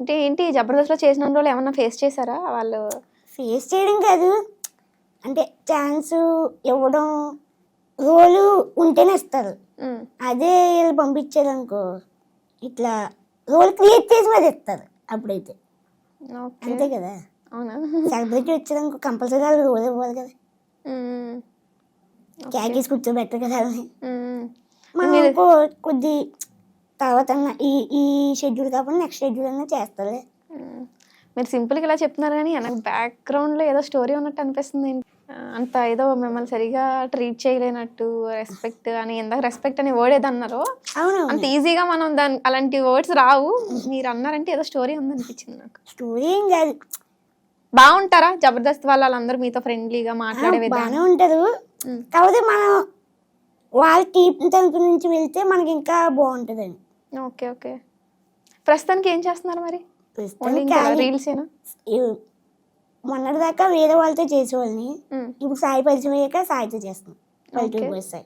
అంటే ఏంటి జబర్దస్త్లో చేసిన రోజులు ఏమన్నా ఫేస్ చేశారా వాళ్ళు? ఫేస్ చేయడం కాదు, అంటే ఛాన్స్ ఇవ్వడం, రోలు ఉంటేనే ఇస్తారు. అదే వీళ్ళు పంపించారనుకో ఇట్లా రోల్ క్రియేట్ చేసి మరి ఇస్తారు అప్పుడైతే. అంతే కదా. అవునా? సెలబ్రిటీ వచ్చారనుకో కంపల్సరీ వాళ్ళు రోల్ ఇవ్వాలి కదా, క్యాకేసి కూర్చోబెట్టరు కదా వాళ్ళని. మనం కొద్ది తర్వాత ఈ ఈ షెడ్యూల్ కాకుండా నెక్స్ట్ షెడ్యూల్ అన్నా చేస్తారు. మీరు సింపుల్గా ఇలా చెప్తున్నారు కానీ నాకు బ్యాక్గ్రౌండ్లో ఏదో స్టోరీ ఉన్నట్టు అనిపిస్తుంది. అంత ఏదో మిమ్మల్ని సరిగా ట్రీట్ చేయలేనట్టు, రెస్పెక్ట్ అని, ఇందాక రెస్పెక్ట్ అనే వర్డ్ ఏదో అన్నారు, అంత ఈజీగా మనం దాని అలాంటి వర్డ్స్ రావు. మీరు అన్నారంటే ఏదో స్టోరీ ఉందనిపించింది నాకు. స్టోరీ ఏం కాదు. బాగుంటారా జబర్దస్త్ వాళ్ళందరూ మీతో ఫ్రెండ్లీగా మాట్లాడే విధానం? బాగానే ఉంటారు. కాకపోతే మనం వాళ్ళ టీం తరపు నుంచి వెళ్తే మనకి ఇంకా బాగుంటుందని. Okay okay. ప్రస్తుతానికి ఏం చేస్తున్నారు మరి? రీల్స్ ఏనా? మొన్నటి దాకా వేరే వాళ్ళతో చేసేవాళ్ళని, ఇప్పుడు సాయి పరిచయం అయ్యాక సాయితో చేస్తున్నాం. పల్లెటూరు సాయి.